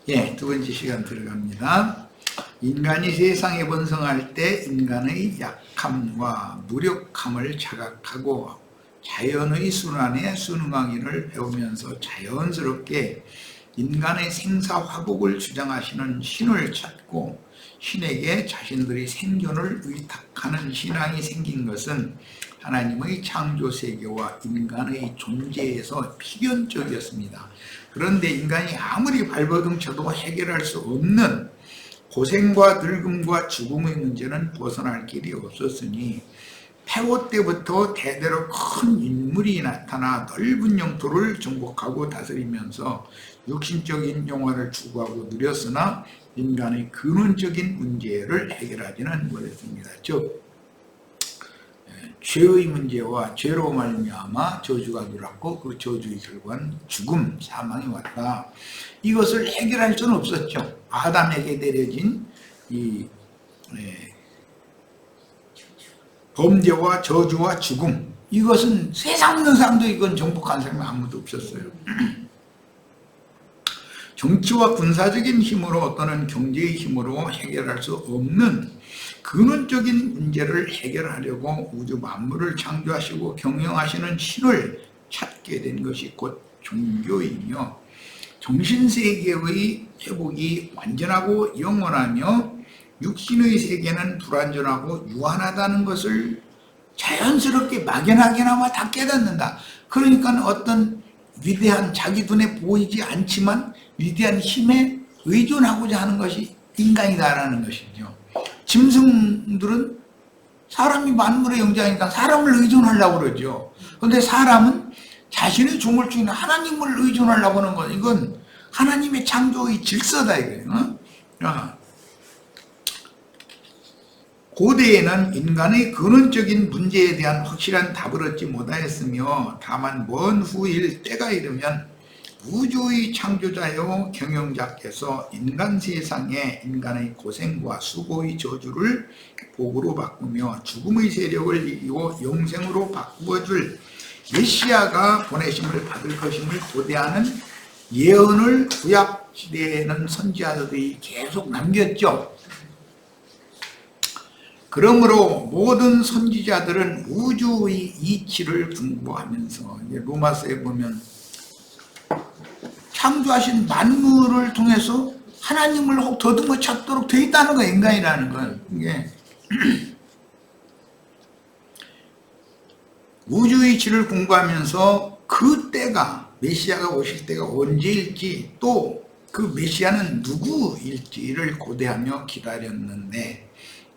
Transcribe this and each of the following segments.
예, 두 번째 시간 들어갑니다. 인간이 세상에 번성할 때 인간의 약함과 무력함을 자각하고 자연의 순환에 순응하기를 배우면서 자연스럽게 인간의 생사화복을 주장하시는 신을 찾고 신에게 자신들의 생존을 의탁하는 신앙이 생긴 것은 하나님의 창조세계와 인간의 존재에서 필연적이었습니다. 그런데 인간이 아무리 발버둥 쳐도 해결할 수 없는 고생과 늙음과 죽음의 문제는 벗어날 길이 없었으니 폐호 때부터 대대로 큰 인물이 나타나 넓은 영토를 정복하고 다스리면서 육신적인 영화를 추구하고 누렸으나 인간의 근원적인 문제를 해결하지는 못했습니다. 즉 죄의 문제와 죄로 말미암아 저주가 들어왔고 그 저주의 결과는 죽음, 사망이 왔다. 이것을 해결할 수는 없었죠. 아담에게 내려진 이 범죄와 저주와 죽음, 이것은 세상 있는 사람도 이건 정복한 사람이 아무도 없었어요. 정치와 군사적인 힘으로 또는 경제의 힘으로 해결할 수 없는 근원적인 문제를 해결하려고 우주 만물을 창조하시고 경영하시는 신을 찾게 된 것이 곧 종교이며, 정신세계의 회복이 완전하고 영원하며 육신의 세계는 불완전하고 유한하다는 것을 자연스럽게 막연하게나마 다 깨닫는다. 그러니까 어떤 위대한, 자기 눈에 보이지 않지만 위대한 힘에 의존하고자 하는 것이 인간이다라는 것이죠. 짐승들은 사람이 만물의 영장이니까 사람을 의존하려고 그러죠. 그런데 사람은 자신의 조물주인 하나님을 의존하려고 하는 건, 이건 하나님의 창조의 질서다 이거예요. 고대에는 인간의 근원적인 문제에 대한 확실한 답을 얻지 못하였으며, 다만 먼 후일 때가 이르면 우주의 창조자요 경영자께서 인간 세상에 인간의 고생과 수고의 저주를 복으로 바꾸며 죽음의 세력을 이기고 영생으로 바꾸어줄 메시아가 보내심을 받을 것임을 고대하는 예언을 구약시대에는 선지자들이 계속 남겼죠. 그러므로 모든 선지자들은 우주의 이치를 분부하면서, 로마서에 보면 창조하신 만물을 통해서 하나님을 더듬어 찾도록 되어 있다는 거예요. 인간이라는 건 이게 우주의 이치를 공부하면서 그 때가, 메시아가 오실 때가 언제일지, 또 그 메시아는 누구일지를 고대하며 기다렸는데,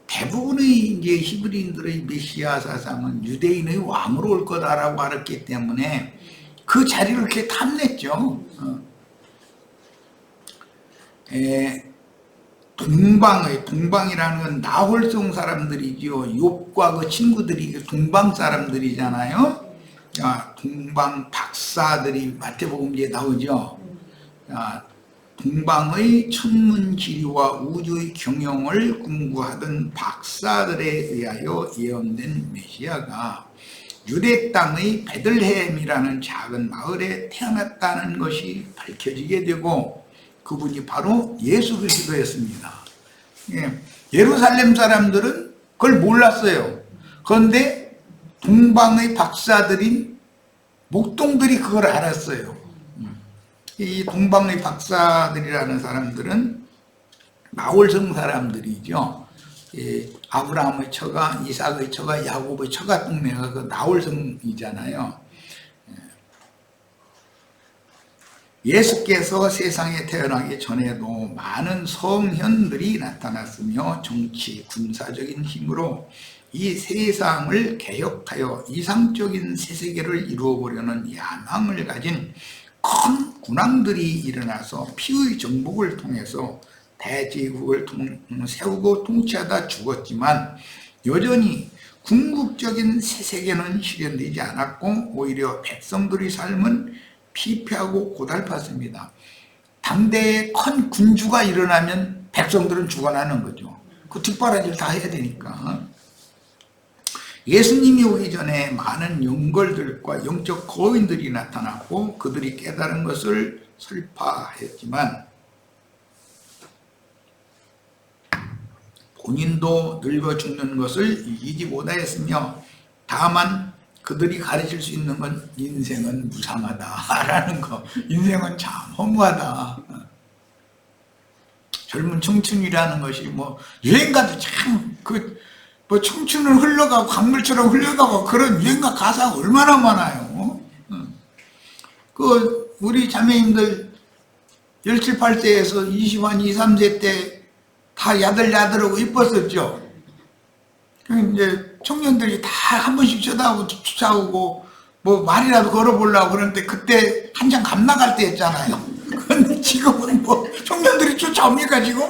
대부분의 이제 히브리인들의 메시아 사상은 유대인의 왕으로 올 거다라고 알았기 때문에 그 자리를 이렇게 탐냈죠. 동방이라는 건 나홀성 사람들이죠. 욥과 그 친구들이 동방 사람들이잖아요. 자, 동방 박사들이 마태복음에 나오죠. 자, 동방의 천문지리와 우주의 경영을 공부하던 박사들에 의하여 예언된 메시아가 유대 땅의 베들레헴이라는 작은 마을에 태어났다는 것이 밝혀지게 되고, 그분이 바로 예수 그리스도였습니다. 예루살렘 사람들은 그걸 몰랐어요. 그런데 동방의 박사들인 목동들이 그걸 알았어요. 이 동방의 박사들이라는 사람들은 나홀성 사람들이죠. 아브라함의 처가, 이삭의 처가, 야곱의 처가 동네가 그 나홀성이잖아요. 예수께서 세상에 태어나기 전에도 많은 성현들이 나타났으며 정치, 군사적인 힘으로 이 세상을 개혁하여 이상적인 새세계를 이루어보려는 야망을 가진 큰 군왕들이 일어나서 피의 정복을 통해서 대제국을 세우고 통치하다 죽었지만, 여전히 궁극적인 새세계는 실현되지 않았고 오히려 백성들의 삶은 피폐하고 고달팠습니다. 당대에 큰 군주가 일어나면 백성들은 죽어나는 거죠. 그 뒷바라지를 다 해야 되니까. 예수님이 오기 전에 많은 영걸들과 영적 거인들이 나타났고 그들이 깨달은 것을 설파했지만, 본인도 늙어 죽는 것을 이기지 못하였으며 다만 그들이 가르칠 수 있는 건 인생은 무상하다라는 거. 인생은 참 허무하다. 젊은 청춘이라는 것이 뭐 유행가도 참 뭐 청춘은 흘러가고 강물처럼 흘러가고 그런 유행가 가사가 얼마나 많아요. 그 우리 자매님들 17, 8세에서 20한 2, 3세 때 다 야들야들하고 이뻤었죠. 이제 청년들이 다 한 번씩 쳐다보고 쫓아오고 뭐 말이라도 걸어보려고 그러는데 그때 한창 감 나갈 때였잖아요. 근데 지금은 뭐 청년들이 쫓아옵니까 지금?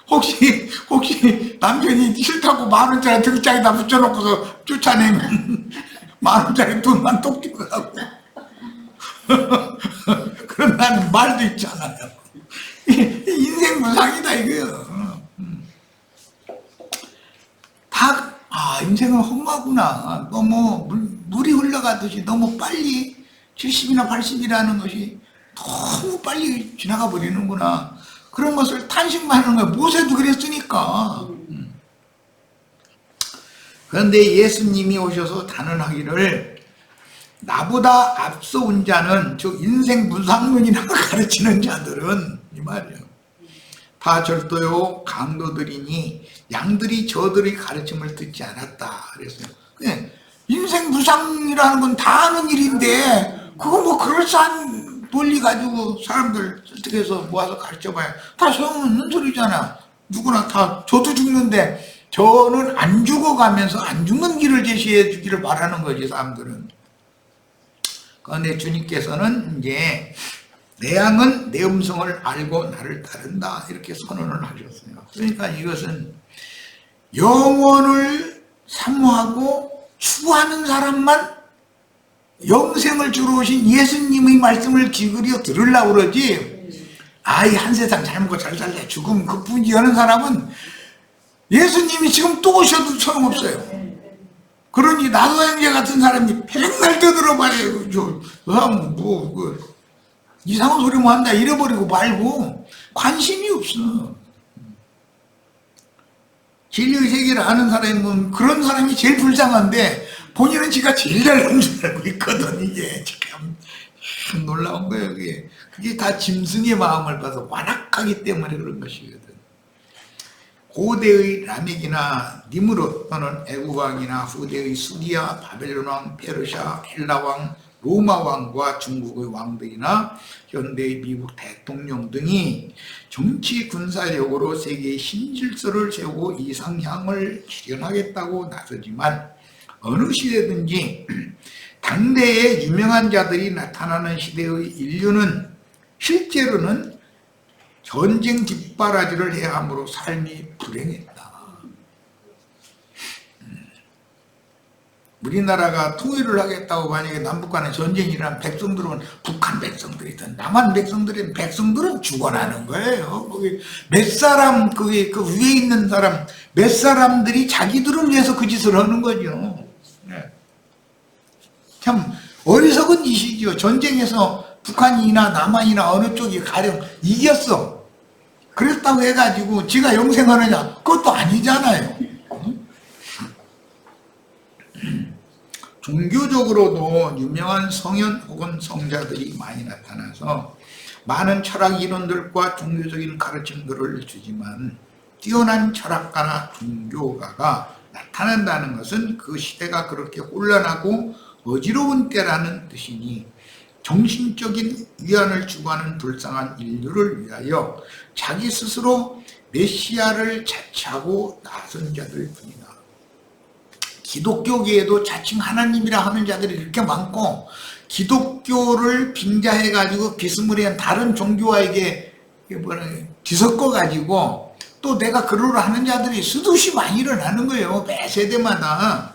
혹시 남편이 싫다고 10,000원짜리 등짝에다 붙여놓고서 쫓아내면 10,000원짜리 돈만 똑 띠고 가고 그런다는 말도 있잖아요. 인생 무상이다 이거요. 인생은 험하구나. 너무 물이 흘러가듯이 너무 빨리 70이나 80이라는 것이 너무 빨리 지나가 버리는구나. 그런 것을 탄식만 하는 거야. 모세도 그랬으니까. 그런데 예수님이 오셔서 단언하기를 나보다 앞서 온 자는 즉 인생 무상론이라고 가르치는 자들은 이 말이에요. 다 절도요 강도들이니 양들이 저들의 가르침을 듣지 않았다 그랬어요. 인생 무상이라는 건 다 아는 일인데 그거 뭐 그럴싸한 논리 가지고 사람들 설득해서 모아서 가르쳐봐야 다 소용없는 소리잖아. 누구나 다 저도 죽는데 저는 안 죽어가면서 안 죽는 길을 제시해 주기를 바라는 거지 사람들은. 그런데 주님께서는 이제 내 양은 내 음성을 알고 나를 따른다 이렇게 선언을 하셨어요. 그러니까 이것은 영혼을 사모하고 추구하는 사람만 영생을 주러 오신 예수님의 말씀을 기울여 들으려고 그러지 이 한 세상 잘 먹고 잘 살래 죽으면 그뿐이지 하는 사람은 예수님이 지금 또 오셔도 소용없어요. 그러니 나도 형제 같은 사람이 맨날 떠들어봐요. 저 사람 이상한 소리만 한다 잃어버리고 말고 관심이 없어. 진리의 세계를 아는 사람은 그런 사람이 제일 불쌍한데 본인은 지가 제일 잘난 줄 알고 있거든. 이게 참 놀라운 거예요. 그게 다 짐승의 마음을 봐서 완악하기 때문에 그런 것이거든. 고대의 라멕이나 니무롯 또는 애국왕이나 후대의 수디아, 바벨론왕, 페르시아, 헬라왕, 로마왕과 중국의 왕들이나 현대의 미국 대통령 등이 정치 군사력으로 세계의 신질서를 세우고 이상향을 실현하겠다고 나서지만 어느 시대든지 당대의 유명한 자들이 나타나는 시대의 인류는 실제로는 전쟁 뒷바라지를 해야 함으로 삶이 불행했다. 우리나라가 통일을 하겠다고 만약에 남북 간에 전쟁이라면 백성들은 북한 백성들이든 남한 백성들이든 백성들은 죽어나는 거예요. 거기 몇 사람 그 위에 있는 사람 몇 사람들이 자기들을 위해서 그 짓을 하는 거죠. 참 어리석은 짓이죠. 전쟁에서 북한이나 남한이나 어느 쪽이 가령 이겼어. 그랬다고 해가지고 지가 영생하느냐? 그것도 아니잖아요. 종교적으로도 유명한 성현 혹은 성자들이 많이 나타나서 많은 철학 이론들과 종교적인 가르침들을 주지만 뛰어난 철학가나 종교가가 나타난다는 것은 그 시대가 그렇게 혼란하고 어지러운 때라는 뜻이니 정신적인 위안을 추구하는 불쌍한 인류를 위하여 자기 스스로 메시아를 자처하고 나선 자들 뿐이다. 기독교계에도 자칭 하나님이라 하는 자들이 이렇게 많고 기독교를 빙자해가지고 비스무리한 다른 종교와에게 뒤섞어가지고 또 내가 그러려 하는 자들이 수두시 많이 일어나는 거예요. 매 세대마다.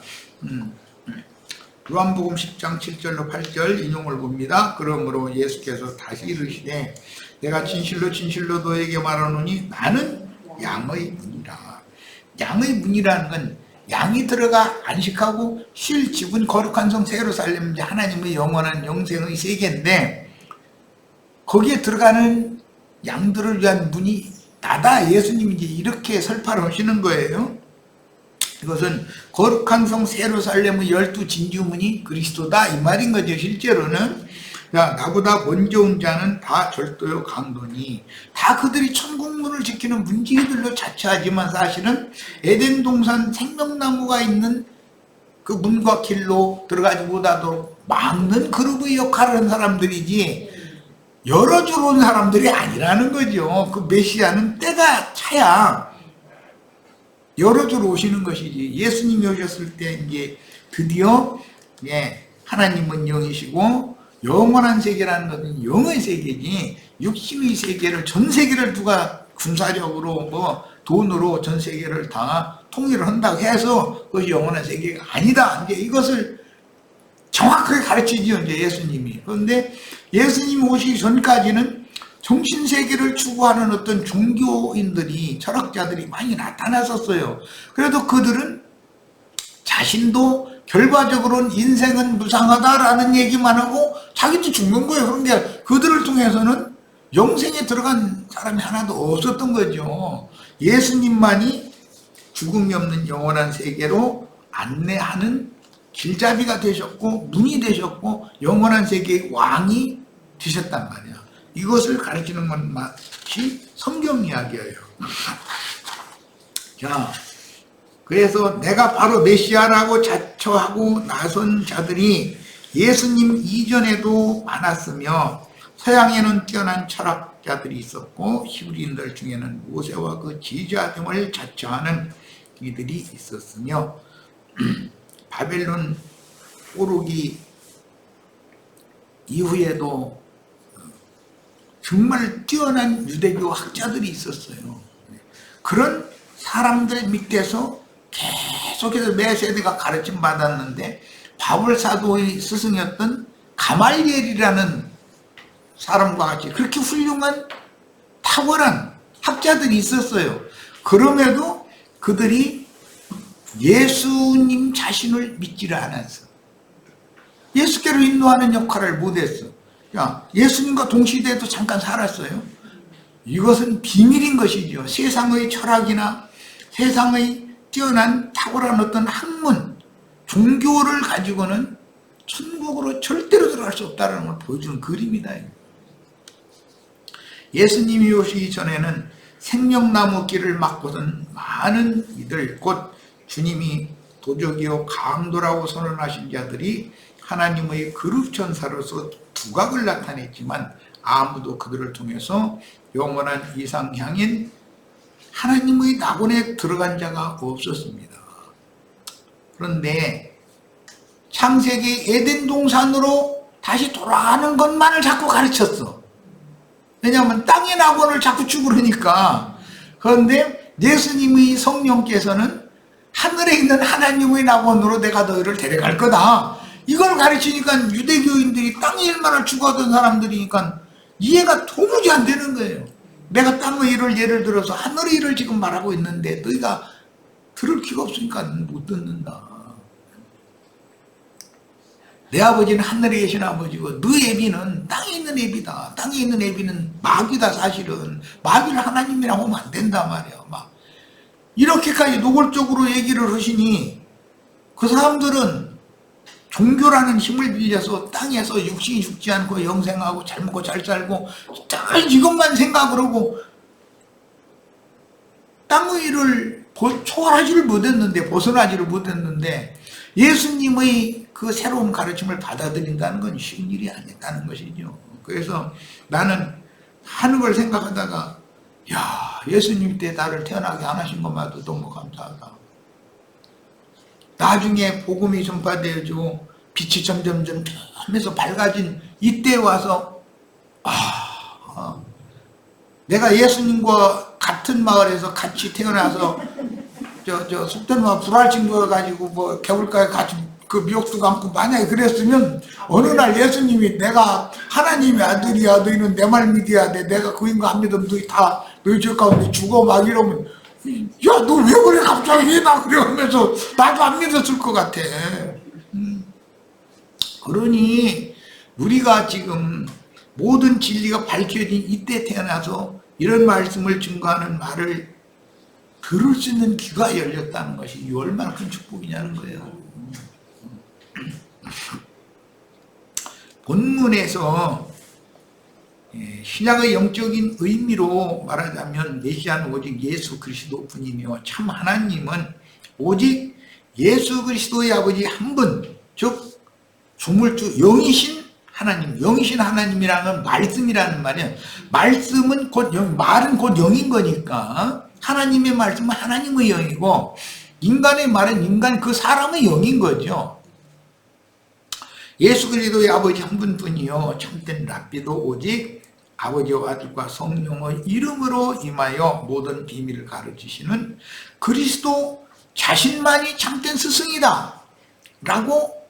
요한복음 10장 7절로 8절 인용을 봅니다. 그러므로 예수께서 다시 이르시되 내가 진실로 진실로 너에게 말하노니 나는 양의 문이라. 양의 문이라는 건 양이 들어가 안식하고 쉴 집은 거룩한 성 예루살렘 하나님의 영원한 영생의 세계인데 거기에 들어가는 양들을 위한 문이 나다. 예수님이 이제 이렇게 설파를 하시는 거예요. 이것은 거룩한 성 예루살렘의 12 진주문이 그리스도다 이 말인 거죠. 실제로는 야, 나보다 먼저 온 자는 다 절도요 강도니, 다 그들이 천국문을 지키는 문지기들로 자처하지만 사실은 에덴 동산 생명나무가 있는 그 문과 길로 들어가지 못하도록 막는 그룹의 역할을 한 사람들이지 여러 줄 온 사람들이 아니라는 거죠. 그 메시아는 때가 차야 여러 줄 오시는 것이지. 예수님이 오셨을 때 이제 드디어 하나님은 영이시고 영원한 세계라는 것은 영의 세계지, 육신의 세계를, 전 세계를 누가 군사적으로 뭐 돈으로 전 세계를 다 통일을 한다고 해서 그것이 영원한 세계가 아니다. 이제 이것을 정확하게 가르치죠, 이제 예수님이. 그런데 예수님이 오시기 전까지는 정신세계를 추구하는 어떤 종교인들이, 철학자들이 많이 나타났었어요. 그래도 그들은 자신도 결과적으로는 인생은 무상하다라는 얘기만 하고 자기도 죽는 거예요. 그런데 그들을 통해서는 영생에 들어간 사람이 하나도 없었던 거죠. 예수님만이 죽음이 없는 영원한 세계로 안내하는 길잡이가 되셨고 문이 되셨고 영원한 세계의 왕이 되셨단 말이야. 이것을 가르치는 것이 성경 이야기예요. 자, 그래서 내가 바로 메시아라고 자처하고 나선 자들이 예수님 이전에도 많았으며 서양에는 뛰어난 철학자들이 있었고 히브리인들 중에는 모세와 그 제자 등을 자처하는 이들이 있었으며 바벨론 오르기 이후에도 정말 뛰어난 유대교 학자들이 있었어요. 그런 사람들 밑에서 계속해서 매 세대가 가르침 받았는데 바울 사도의 스승이었던 가말리엘이라는 사람과 같이 그렇게 훌륭한 탁월한 학자들이 있었어요. 그럼에도 그들이 예수님 자신을 믿지를 않았어. 예수께로 인도하는 역할을 못했어. 야, 예수님과 동시대에도 잠깐 살았어요. 이것은 비밀인 것이죠. 세상의 철학이나 세상의 뛰어난 탁월한 어떤 학문, 종교를 가지고는 천국으로 절대로 들어갈 수 없다는 걸 보여주는 그림이다. 예수님이 오시기 전에는 생명나무 길을 막고선 많은 이들, 곧 주님이 도적이요 강도라고 선언하신 자들이 하나님의 그룹천사로서 두각을 나타냈지만 아무도 그들을 통해서 영원한 이상향인 하나님의 낙원에 들어간 자가 없었습니다. 그런데 창세기 에덴 동산으로 다시 돌아가는 것만을 자꾸 가르쳤어. 왜냐하면 땅의 낙원을 자꾸 추구하니까. 그런데 예수님의 성령께서는 하늘에 있는 하나님의 낙원으로 내가 너희를 데려갈 거다. 이걸 가르치니까 유대교인들이 땅의 일만을 추구하던 사람들이니까 이해가 도무지 안 되는 거예요. 내가 땅의 일을 예를 들어서 하늘의 일을 지금 말하고 있는데 너희가 들을 기가 없으니까 못 듣는다. 내 아버지는 하늘에 계신 아버지고 너 애비는 땅에 있는 애비다. 땅에 있는 애비는 마귀다. 사실은 마귀를 하나님이라고 하면 안 된단 말이야. 막 이렇게까지 노골적으로 얘기를 하시니 그 사람들은 종교라는 힘을 빌려서 땅에서 육신이 죽지 않고 영생하고 잘 먹고 잘 살고 잘 이것만 생각을 하고 땅의 일을 초월하지를 못했는데, 벗어나지를 못했는데 예수님의 그 새로운 가르침을 받아들인다는 건 쉬운 일이 아니었다는 것이죠. 그래서 나는 하는 걸 생각하다가 야, 예수님 때 나를 태어나게 안 하신 것만도 너무 감사하다. 나중에 복음이 전파되어지고 빛이 점점점 하면서 밝아진 이때 와서 내가 예수님과 같은 마을에서 같이 태어나서 속된 말 불알 친구가 가지고 뭐 겨울가에 같이 그 미역도 감고 만약에 그랬으면 어느 날 예수님이 내가 하나님의 아들이야, 너희는 내 말 믿어야 돼, 내가 그 인간 안 믿으면 너희 집 가운데 죽어 막 이러면 야, 너 왜 그래 갑자기 나 그래 하면서 나도 안 믿었을 것 같아. 그러니 우리가 지금 모든 진리가 밝혀진 이때 태어나서 이런 말씀을 증거하는 말을 들을 수 있는 귀가 열렸다는 것이 얼마나 큰 축복이냐는 거예요. 본문에서 신약의 영적인 의미로 말하자면 메시아는 오직 예수 그리스도뿐이며 참 하나님은 오직 예수 그리스도의 아버지 한 분, 즉 조물주 영이신 하나님, 영이신 하나님이라는 말씀이라는 말이에요. 말씀은 곧 영, 말은 곧 영인 거니까 하나님의 말씀은 하나님의 영이고 인간의 말은 인간 그 사람의 영인 거죠. 예수 그리스도의 아버지 한 분뿐이요 참된 랍비도 오직 아버지와 아들과 성령의 이름으로 임하여 모든 비밀을 가르치시는 그리스도 자신만이 참된 스승이다 라고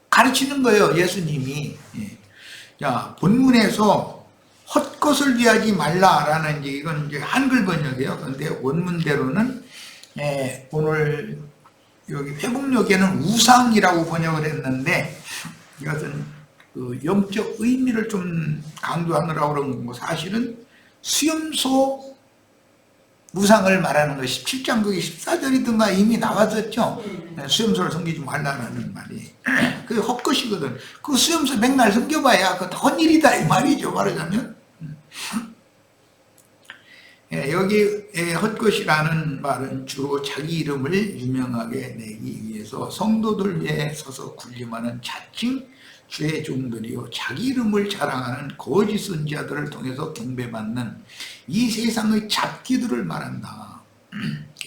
가르치는 거예요, 예수님이. 자, 본문에서 헛것을 위하지 말라라는 이건 이제 한글 번역이에요. 그런데 원문대로는 오늘 여기 회복록에는 우상이라고 번역을 했는데 이것은 그 영적 의미를 좀 강조하느라고 그런 거 사실은 수염소 우상을 말하는 거 17장 그게 14절이든가 이미 나왔었죠. 수염소를 섬기지 말라는 말이 그게 헛것이거든. 그 수염소 맨날 섬겨봐야 그 헛일이다 이 말이죠, 말하자면. 여기 헛것이라는 말은 주로 자기 이름을 유명하게 내기 위해서 성도들 위해 서서 군림하는 자칭 주의 종들이요 자기 이름을 자랑하는 거짓 선지자들을 통해서 경배받는 이 세상의 잡기들을 말한다.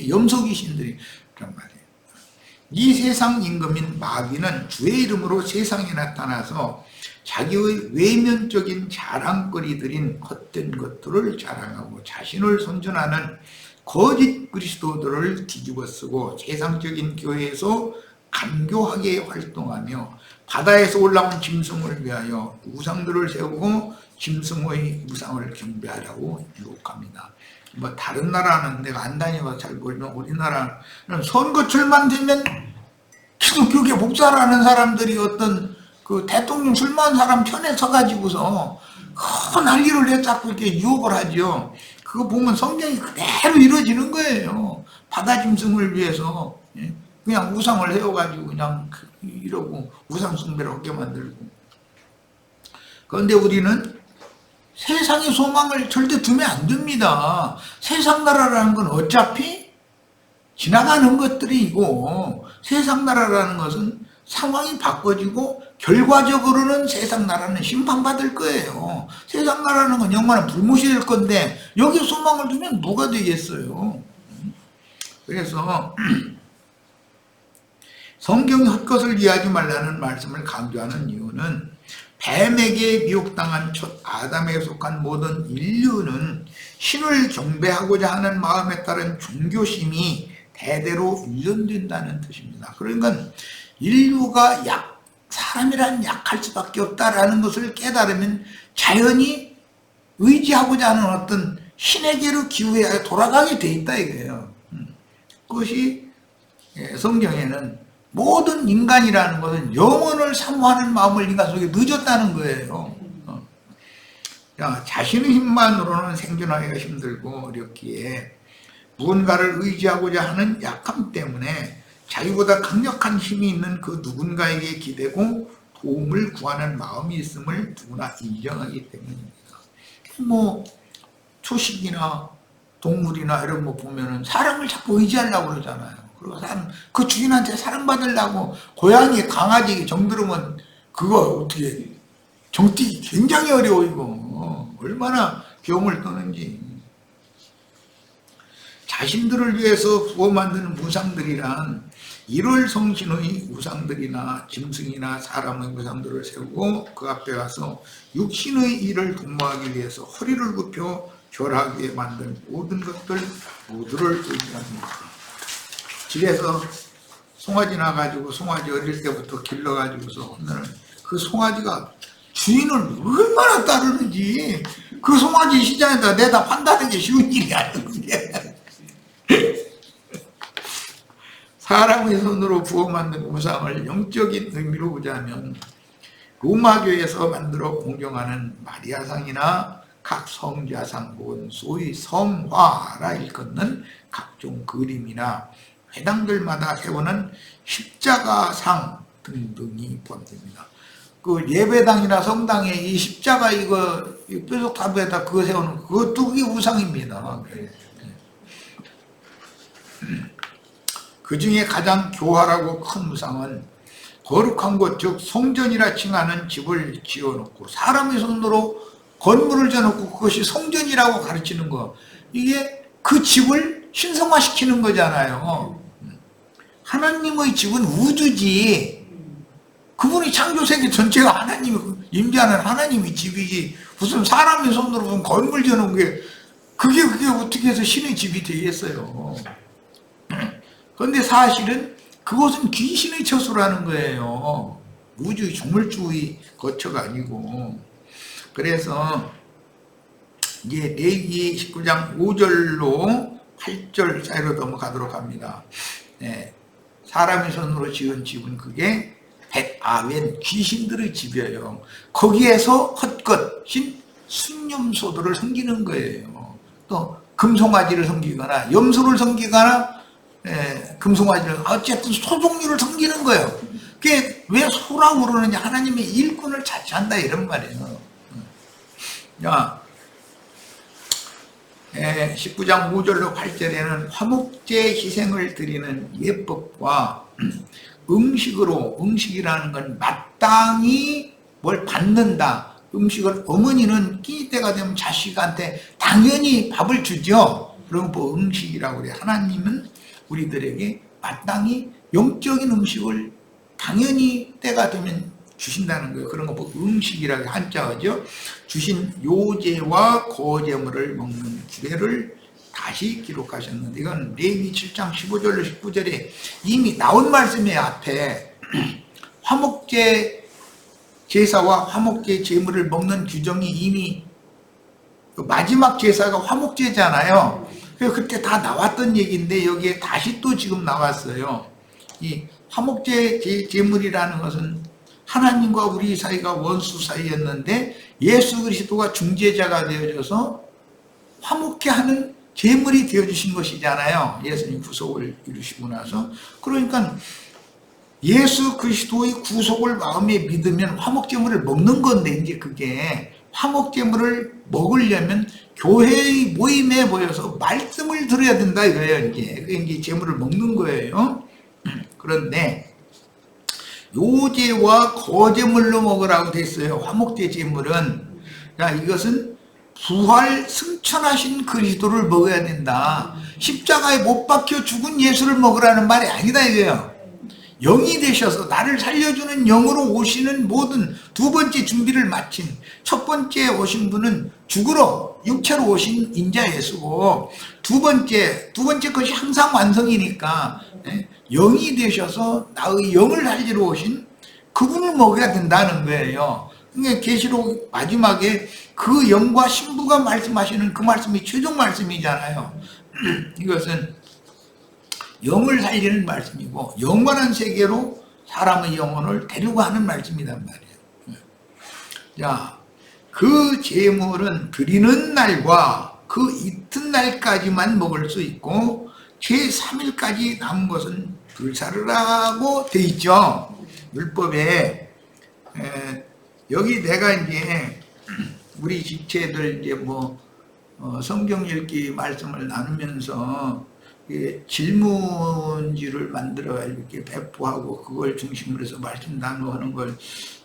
염소귀신들이 그런 말이에요. 이 세상 임금인 마귀는 주의 이름으로 세상에 나타나서 자기의 외면적인 자랑거리들인 헛된 것들을 자랑하고 자신을 선전하는 거짓 그리스도들을 뒤집어쓰고 세상적인 교회에서 간교하게 활동하며 바다에서 올라온 짐승을 위하여 우상들을 세우고 짐승의 우상을 경배하라고 유혹합니다. 뭐 다른 나라는 내가 안 다녀서 잘 모르지만 우리나라는 선거철만 되면 기독교계 목사라는 사람들이 어떤 그 대통령 출마한 사람 편에 서가지고서 난리를 내자꾸 이렇게 유혹을 하죠. 그거 보면 성경이 그대로 이루어지는 거예요. 바다 짐승을 위해서 그냥 우상을 세워가지고 그냥 이러고 우상 숭배를 하게 만들고. 그런데 우리는 세상의 소망을 절대 두면 안 됩니다. 세상 나라라는 건 어차피 지나가는 것들이고 세상 나라라는 것은 상황이 바꿔지고 결과적으로는 세상 나라는 심판받을 거예요. 세상 나라는 건 영원한 불못이 될 건데 여기에 소망을 두면 뭐가 되겠어요. 그래서 성경이 헛것을 이해하지 말라는 말씀을 강조하는 이유는 뱀에게 미혹당한 첫 아담에 속한 모든 인류는 신을 경배하고자 하는 마음에 따른 종교심이 대대로 유전된다는 뜻입니다. 그러니까 인류가 사람이란 약할 수밖에 없다라는 것을 깨달으면 자연히 의지하고자 하는 어떤 신에게로 기우해 돌아가게 돼 있다 이거예요. 그것이 성경에는 모든 인간이라는 것은 영혼을 사모하는 마음을 인간 속에 늦었다는 거예요. 자신의 힘만으로는 생존하기가 힘들고 어렵기에 무언가를 의지하고자 하는 약함 때문에 자기보다 강력한 힘이 있는 그 누군가에게 기대고 도움을 구하는 마음이 있음을 누구나 인정하기 때문입니다. 뭐 초식이나 동물이나 이런 거 보면은 사람을 자꾸 의지하려고 그러잖아요. 그리고 그 주인한테 사랑받으려고 고양이, 강아지 정들으면 그거 어떻게 정띠기 굉장히 어려워 이거. 얼마나 병을 떠는지. 자신들을 위해서 구워 만드는 우상들이란 1월 성신의 우상들이나 짐승이나 사람의 우상들을 세우고 그 앞에 가서 육신의 일을 도모하기 위해서 허리를 굽혀 절하기 위해 만든 모든 것들 모두를 의미합니다. 집에서 송아지 나가지고 송아지 어릴 때부터 길러가지고서 그 송아지가 주인을 얼마나 따르는지 그 송아지 시장에다 내다 판다는 게 쉬운 일이 아닌데 사람의 손으로 부어 만든 우상을 영적인 의미로 보자면 로마교에서 만들어 공경하는 마리아상이나 각 성자상 혹은 소위 성화라 일컫는 각종 그림이나 회당들마다 세우는 십자가상 등등이 포함됩니다. 그 예배당이나 성당에 이 십자가 이거 뾰족탑에다 그거 세우는 그것도 그게 우상입니다. 그 중에 가장 교활하고 큰 우상은 거룩한 곳, 즉 성전이라 칭하는 집을 지어놓고 사람의 손으로 건물을 지어놓고 그것이 성전이라고 가르치는 거, 이게 그 집을 신성화시키는 거잖아요. 하나님의 집은 우주지, 그분이 창조세계 전체가 하나님이 임재하는 하나님의 집이지, 무슨 사람의 손으로 무슨 건물 지어놓은 게 그게 어떻게 해서 신의 집이 되겠어요. 그런데 사실은 그것은 귀신의 처소라는 거예요. 우주의 조물주의 거처가 아니고. 그래서 이제 레위기 19장 5절로 8절 사이로 넘어가도록 합니다. 네. 사람의 손으로 지은 집은 그게 벳아웬 귀신들의 집이에요. 거기에서 헛것인 순념소들을 섬기는 거예요. 또 금송아지를 섬기거나 염소를 섬기거나 금송아지를 어쨌든 소종류를 섬기는 거예요. 그게 왜 소라고 그러느냐, 하나님의 일꾼을 자처한다 이런 말이에요. 자, 19장 5절로 8절에는 화목제 희생을 드리는 예법과 음식이라는 건 마땅히 뭘 받는다. 음식을 어머니는 끼니 때가 되면 자식한테 당연히 밥을 주죠. 그럼 뭐 음식이라고 그래요. 하나님은 우리들에게 마땅히 영적인 음식을 당연히 때가 되면 주신다는 거예요. 그런 거 뭐 음식이라고 한자어죠. 주신 요제와 거제물을 먹는 규례를 다시 기록하셨는데, 이건 레위기 7장 15절로 19절에 이미 나온 말씀이에요. 앞에 화목제 제사와 화목제 제물을 먹는 규정이 이미 마지막 제사가 화목제잖아요. 그래서 그때 다 나왔던 얘기인데 여기에 다시 또 지금 나왔어요. 이 화목제 제물이라는 것은 하나님과 우리 사이가 원수 사이였는데 예수 그리스도가 중재자가 되어져서 화목케 하는 제물이 되어주신 것이잖아요. 예수님 구속을 이루시고 나서. 그러니까 예수 그리스도의 구속을 마음에 믿으면 화목제물을 먹는 건데, 이제 그게 화목제물을 먹으려면 교회의 모임에 모여서 말씀을 들어야 된다 이거예요. 이제 제물을 먹는 거예요. 그런데 요제와 거제물로 먹으라고 됐어요. 화목제 제물은. 자, 이것은 부활 승천하신 그리스도를 먹어야 된다. 십자가에 못 박혀 죽은 예수를 먹으라는 말이 아니다 이거예요. 영이 되셔서 나를 살려주는 영으로 오시는 모든 두 번째 준비를 마친 첫 번째 오신 분은 죽으러 육체로 오신 인자 예수고, 두 번째 것이 항상 완성이니까 영이 되셔서 나의 영을 살리러 오신 그분을 먹어야 된다는 거예요. 그러니까 계시록 마지막에 그 영과 신부가 말씀하시는 그 말씀이 최종 말씀이잖아요. 이것은 영을 살리는 말씀이고 영원한 세계로 사람의 영혼을 데리고 가는 말씀이란 말이에요. 자, 그 제물은 드리는 날과 그 이튿날까지만 먹을 수 있고 제3일까지 남은 것은 불사르라고 돼 있죠. 율법에. 여기 내가 이제 우리 지체들 이제 성경 읽기 말씀을 나누면서 질문지를 만들어 이렇게 배포하고 그걸 중심으로 해서 말씀 나누는 걸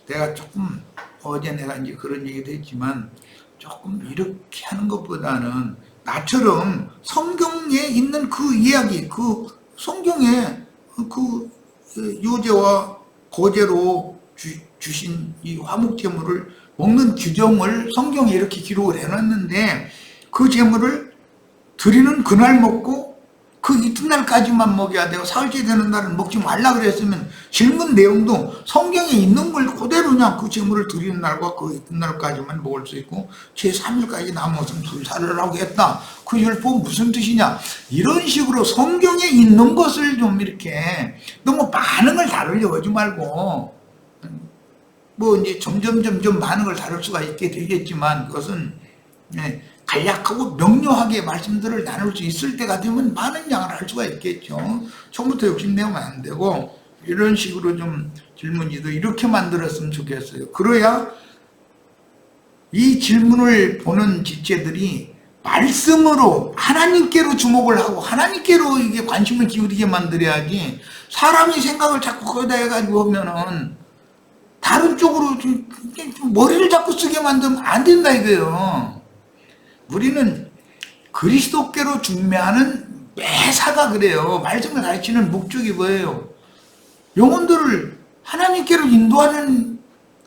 내가 조금 어제 내가 이제 그런 얘기도 했지만 조금 이렇게 하는 것보다는 나처럼 성경에 있는 그 이야기, 그 성경에 그 요제와 거제로 주신 이 화목제물을 먹는 규정을 성경에 이렇게 기록을 해놨는데 그 제물을 드리는 그날 먹고 그 이튿날까지만 먹여야 돼요. 사흘째 되는 날은 먹지 말라 그랬으면 질문 내용도 성경에 있는 걸 그대로 그냥 그 제물을 드리는 날과 그 이튿날까지만 먹을 수 있고 제3일까지 남아서 불사르라고 했다. 그 율법 무슨 뜻이냐. 이런 식으로 성경에 있는 것을 좀 이렇게 너무 많은 걸 다루려고 하지 말고 이제 점점 많은 걸 다룰 수가 있게 되겠지만 그것은 간략하고 명료하게 말씀들을 나눌 수 있을 때가 되면 많은 양을 할 수가 있겠죠. 처음부터 욕심내면 안 되고 이런 식으로 좀 질문지도 이렇게 만들었으면 좋겠어요. 그래야 이 질문을 보는 지체들이 말씀으로 하나님께로 주목을 하고 하나님께로 이게 관심을 기울이게 만들어야지, 사람이 생각을 자꾸 거기다 해가지고 하면은 다른 쪽으로 좀 머리를 자꾸 쓰게 만들면 안 된다 이거예요. 우리는 그리스도께로 중매하는 매사가 그래요. 말씀을 가르치는 목적이 뭐예요? 영혼들을 하나님께로 인도하는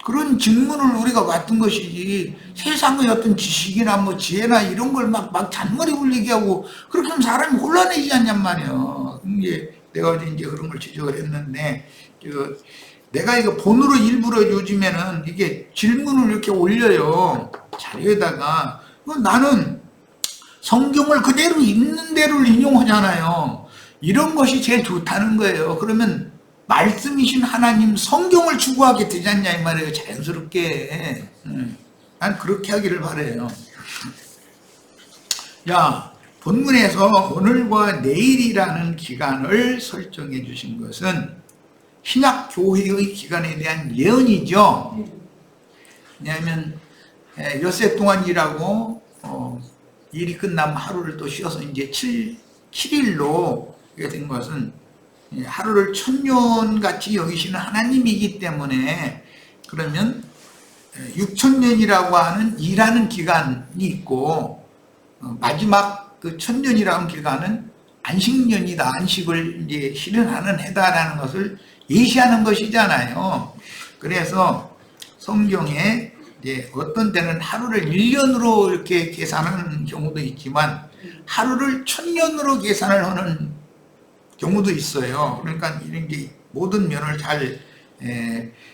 그런 직문을 우리가 맡은 것이지, 세상의 어떤 지식이나 뭐 지혜나 이런 걸 막 잔머리 굴리게 하고 그렇게 하면 사람이 곤란해지지 않냔 말이에요. 내가 어제 이제 그런 걸 지적을 했는데, 내가 이거 본으로 일부러 요즘에는 이게 질문을 이렇게 올려요. 자료에다가. 나는 성경을 그대로 있는 대로 인용하잖아요. 이런 것이 제일 좋다는 거예요. 그러면 말씀이신 하나님 성경을 추구하게 되지 않냐 이 말이에요. 자연스럽게. 난 그렇게 하기를 바라요. 자, 본문에서 오늘과 내일이라는 기간을 설정해 주신 것은 신약 교회의 기간에 대한 예언이죠. 왜냐하면 엿새 동안 일하고 일이 끝나면 하루를 또 쉬어서 이제 7일로 된 것은 하루를 천년같이 여기시는 하나님이기 때문에, 그러면 6천년이라고 하는 일하는 기간이 있고 마지막 그 천년이라는 기간은 안식년이다. 안식을 이제 실현하는 해다라는 것을 예시하는 것이잖아요. 그래서 성경에 이제 어떤 때는 하루를 1년으로 이렇게 계산하는 경우도 있지만 하루를 1000년으로 계산을 하는 경우도 있어요. 그러니까 이런 게 모든 면을 잘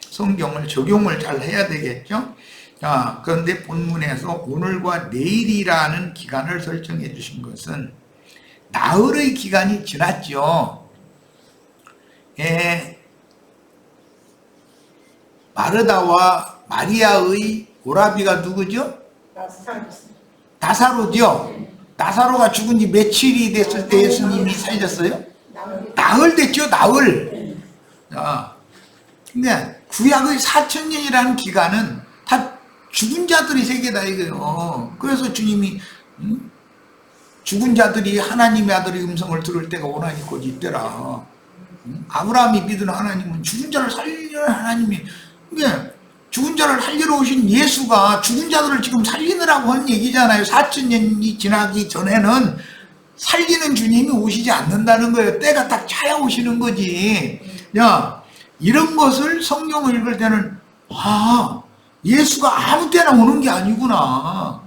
성경을 적용을 잘 해야 되겠죠. 자, 그런데 본문에서 오늘과 내일이라는 기간을 설정해 주신 것은 나흘의 기간이 지났죠. 마르다와 마리아의 오라비가 누구죠? 나사로죠. 나사로가 죽은 지 며칠이 됐을 때 예수님이 살렸어요? 나흘 됐죠, 나흘. 자, 근데 구약의 4000년이라는 기간은 다 죽은 자들의 세계다 이거예요. 그래서 주님이 죽은 자들이 하나님의 아들의 음성을 들을 때가 오나니 곧 있더라. 아브라함이 믿은 하나님은 죽은 자를 살리는 하나님이, 그게 죽은 자를 살리러 오신 예수가 죽은 자들을 지금 살리느라고 한 얘기잖아요. 4000년이 지나기 전에는 살리는 주님이 오시지 않는다는 거예요. 때가 딱 차야 오시는 거지. 야, 이런 것을 성경을 읽을 때는 예수가 아무 때나 오는 게 아니구나.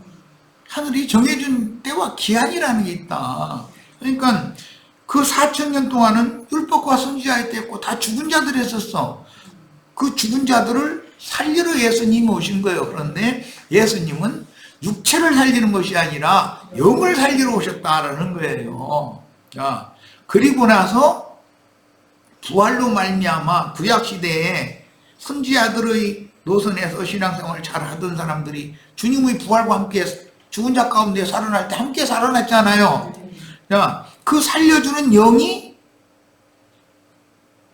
하늘이 정해준 때와 기한이라는 게 있다. 그러니까 그 4000년 동안은 율법과 선지자의 때였고 다 죽은 자들이 했었어. 그 죽은 자들을 살리러 예수님이 오신 거예요. 그런데 예수님은 육체를 살리는 것이 아니라 영을 살리러 오셨다라는 거예요. 자, 그리고 나서 부활로 말미암아 구약 시대에 선지자들의 노선에서 신앙생활을 잘 하던 사람들이 주님의 부활과 함께 죽은 자 가운데 살아날 때 함께 살아났잖아요. 자, 그 살려주는 영이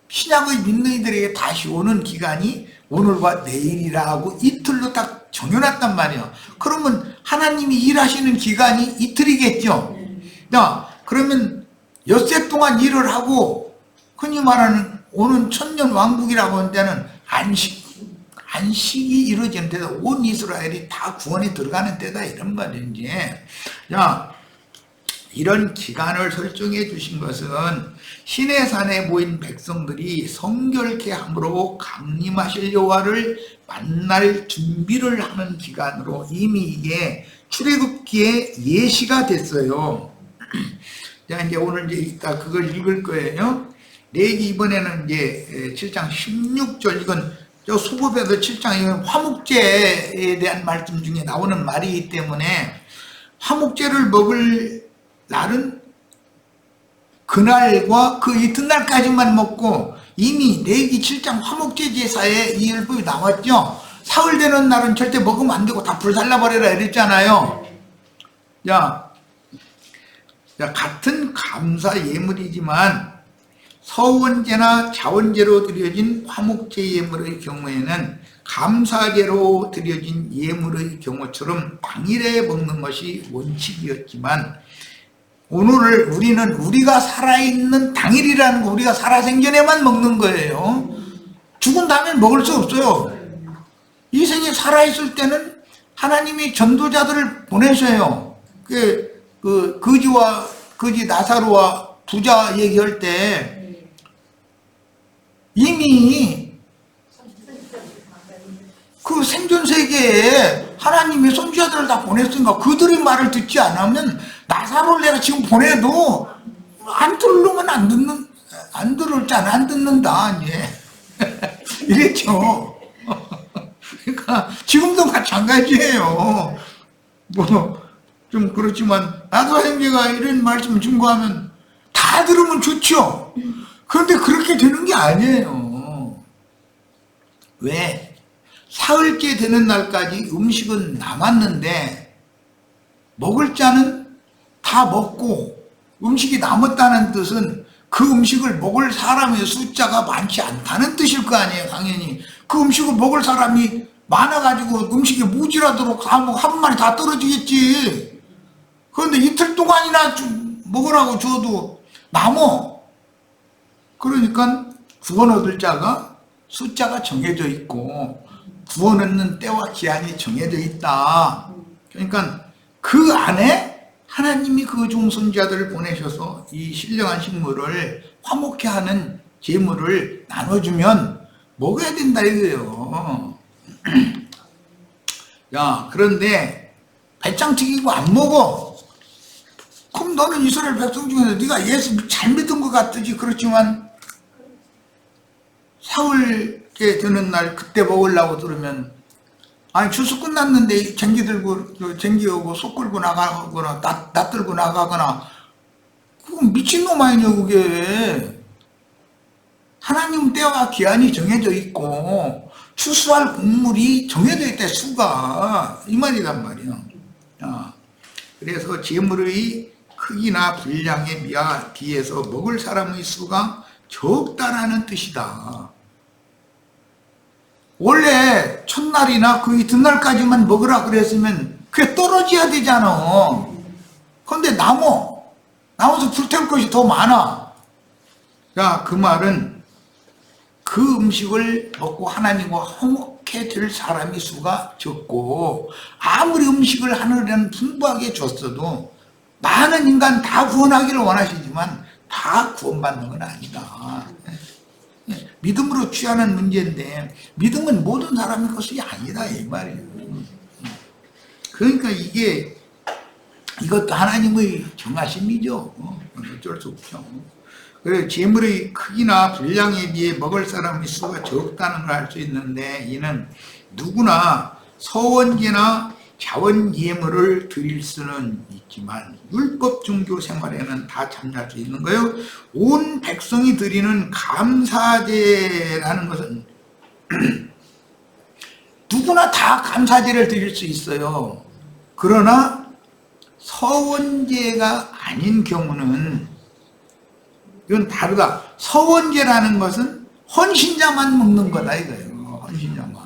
신약의 믿는 이들에게 다시 오는 기간이 오늘과 내일이라고 이틀로 딱 정해놨단 말이에요. 그러면 하나님이 일하시는 기간이 이틀이겠죠. 자, 그러면 엿새 동안 일을 하고 흔히 말하는 오는 천년 왕국이라고 하는 데는 안식이 이루어지는 때다. 온 이스라엘이 다 구원에 들어가는 때다. 이런 말인지. 자, 이런 기간을 설정해 주신 것은 시내산에 모인 백성들이 성결케 함으로 강림하실 여호와를 만날 준비를 하는 기간으로 이미 이게 출애굽기에 예시가 됐어요. 자, 이제 오늘 이제 이따 그걸 읽을 거예요. 레위기 이번에는 이제 7장 16절, 이건 저 수법에도 7장 이건 화목제에 대한 말씀 중에 나오는 말이기 때문에 화목제를 먹을 날은 그날과 그 이튿날까지만 먹고, 이미 레위기 7장 화목제 제사에 이 율법이 나왔죠. 사흘 되는 날은 절대 먹으면 안 되고 다 불살라버려라 이랬잖아요. 야, 같은 감사 예물이지만 서원제나 자원제로 드려진 화목제 예물의 경우에는 감사제로 드려진 예물의 경우처럼 당일에 먹는 것이 원칙이었지만 오늘 우리는 우리가 살아있는 당일이라는 거, 우리가 살아생전에만 먹는 거예요. 죽은 다음에 먹을 수 없어요. 이 생에 살아있을 때는 하나님이 전도자들을 보내셔요. 거지 나사로와 부자 얘기할 때 이미 그 생존 세계에 하나님이 선지자들을 다 보냈으니까 그들의 말을 듣지 않으면 나사로를 내가 지금 보내도 안 들으면 안 들었잖아. 안 듣는다 이제 이랬죠. 그러니까 지금도 마찬가지예요. 뭐 좀 그렇지만 나도 형제가 이런 말씀 증거하면 다 들으면 좋죠. 그런데 그렇게 되는 게 아니에요. 왜? 사흘째 되는 날까지 음식은 남았는데 먹을 자는 다 먹고 음식이 남았다는 뜻은 그 음식을 먹을 사람의 숫자가 많지 않다는 뜻일 거 아니에요. 당연히 그 음식을 먹을 사람이 많아가지고 음식이 모자라도록 한 마리 다 떨어지겠지. 그런데 이틀 동안이나 먹으라고 줘도 남어. 그러니까 구원 얻을 자가 숫자가 정해져 있고 구원 얻는 때와 기한이 정해져 있다. 그러니까 그 안에 하나님이 그 종선자들을 보내셔서 이 신령한 식물을 화목케 하는 제물을 나눠주면 먹어야 된다 이거예요. 야, 그런데 배짱 튀기고 안 먹어. 그럼 너는 이스라엘 백성 중에서 네가 예수 잘 믿은 것 같지. 그렇지만 사흘째 되는 날 그때 먹으려고 들으면 아니 추수 끝났는데 쟁기 오고 속 끌고 나가거나 낫 들고 나가거나 그건 미친놈 아니냐 그게. 하나님 때와 기한이 정해져 있고 추수할 곡물이 정해져 있다. 수가 이 말이란 말이야. 그래서 제물의 크기나 분량에 비해서 먹을 사람의 수가 적다라는 뜻이다. 원래 첫날이나 그 이튿날까지만 먹으라 그랬으면 그게 떨어져야 되잖아. 그런데 남아서 불태울 것이 더 많아. 야, 그 말은 그 음식을 먹고 하나님과 화목해 될 사람의 수가 적고 아무리 음식을 하늘에는 풍부하게 줬어도 많은 인간 다 구원하기를 원하시지만 다 구원받는 건 아니다. 믿음으로 취하는 문제인데 믿음은 모든 사람의 것이 아니다 이 말이에요. 그러니까 이것도 하나님의 정하심이죠. 어쩔 수 없죠. 그래서 재물의 크기나 분량에 비해 먹을 사람의 수가 적다는 걸 알 수 있는데 이는 누구나 서원제나 자원 예물을 드릴 수는 있지만 율법 종교 생활에는 다 참여할 수 있는 거예요. 온 백성이 드리는 감사제라는 것은 누구나 다 감사제를 드릴 수 있어요. 그러나 서원제가 아닌 경우는 이건 다르다. 서원제라는 것은 헌신자만 먹는 거다 이거예요. 헌신자만.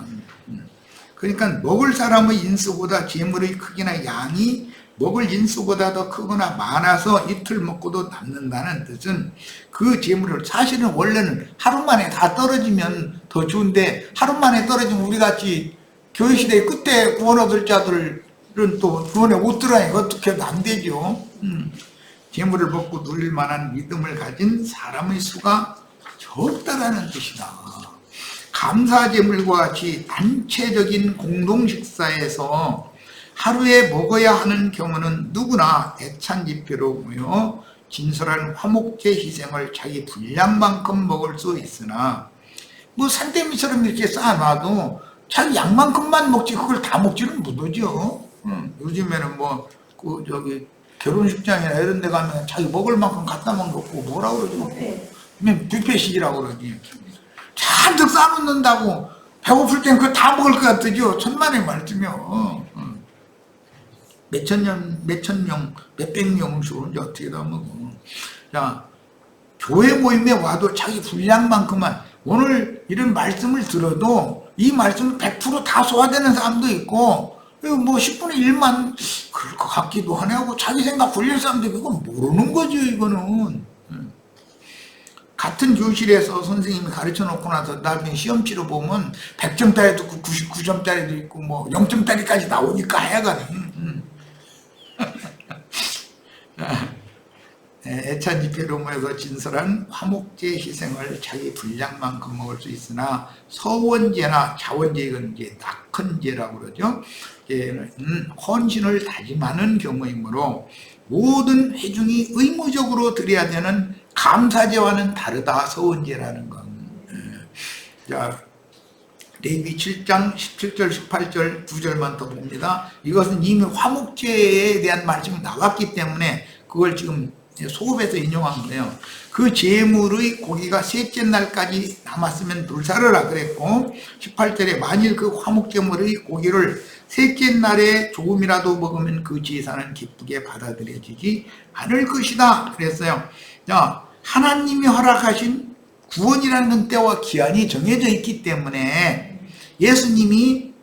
그러니까 먹을 사람의 인수보다 제물의 크기나 양이 먹을 인수보다 더 크거나 많아서 이틀 먹고도 남는다는 뜻은 그 제물을 사실은 원래는 하루 만에 다 떨어지면 더 좋은데 하루 만에 떨어지면 우리같이 교회시대 끝에 구원 얻을 자들은 또 구원에 못 들어가니까 어떻게 해도 안 되죠. 제물을 먹고 누릴 만한 믿음을 가진 사람의 수가 적다라는 뜻이다. 감사제물과 같이 단체적인 공동식사에서 하루에 먹어야 하는 경우는 누구나 애찬지표로 모여 진솔한 화목제 희생을 자기 분량만큼 먹을 수 있으나 뭐 산더미처럼 이렇게 쌓아놔도 자기 양만큼만 먹지 그걸 다 먹지는 못하죠. 요즘에는 뭐 결혼식장이나 이런 데 가면 자기 먹을 만큼 갖다만 놓고 뭐라 그러죠? 뷔페식이라고 그러지. 잔뜩 싸놓는다고 배고플 땐 그거 다 먹을 것 같으죠. 천만의 말씀이요. 몇천 명, 몇백 명을 쏘는지 어떻게 다 먹어. 자, 교회 모임에 와도 자기 분량만큼만, 오늘 이런 말씀을 들어도 이 말씀을 100%다 소화되는 사람도 있고, 뭐 10분의 1만 그럴 것 같기도 하네 하고 자기 생각 굴릴 사람도 있고, 이건 모르는 거죠, 이거는. 같은 교실에서 선생님이 가르쳐 놓고 나서 나중에 시험 치러 보면 100점짜리도 있고 99점짜리도 있고 뭐 0점짜리까지 나오니까 하여간 애찬집회로 모여서 진설한 화목제 희생을 자기 분량만큼 먹을 수 있으나 서원제나 자원제, 이건 이제 낙헌제라고 그러죠. 헌신을 다짐하는 경우이므로 모든 회중이 의무적으로 드려야 되는 감사제와는 다르다. 서원제라는 건. 자, 레위기 7장 17절 18절 2절만 더 봅니다. 이것은 이미 화목제에 대한 말씀이 나왔기 때문에 그걸 지금 소급해서 인용한 거예요. 그 제물의 고기가 셋째 날까지 남았으면 불사르라 그랬고, 18절에 만일 그 화목제물의 고기를 셋째 날에 조금이라도 먹으면 그 제사는 기쁘게 받아들여지지 않을 것이다 그랬어요. 자, 하나님이 허락하신 구원이라는 건 때와 기한이 정해져 있기 때문에 예수님이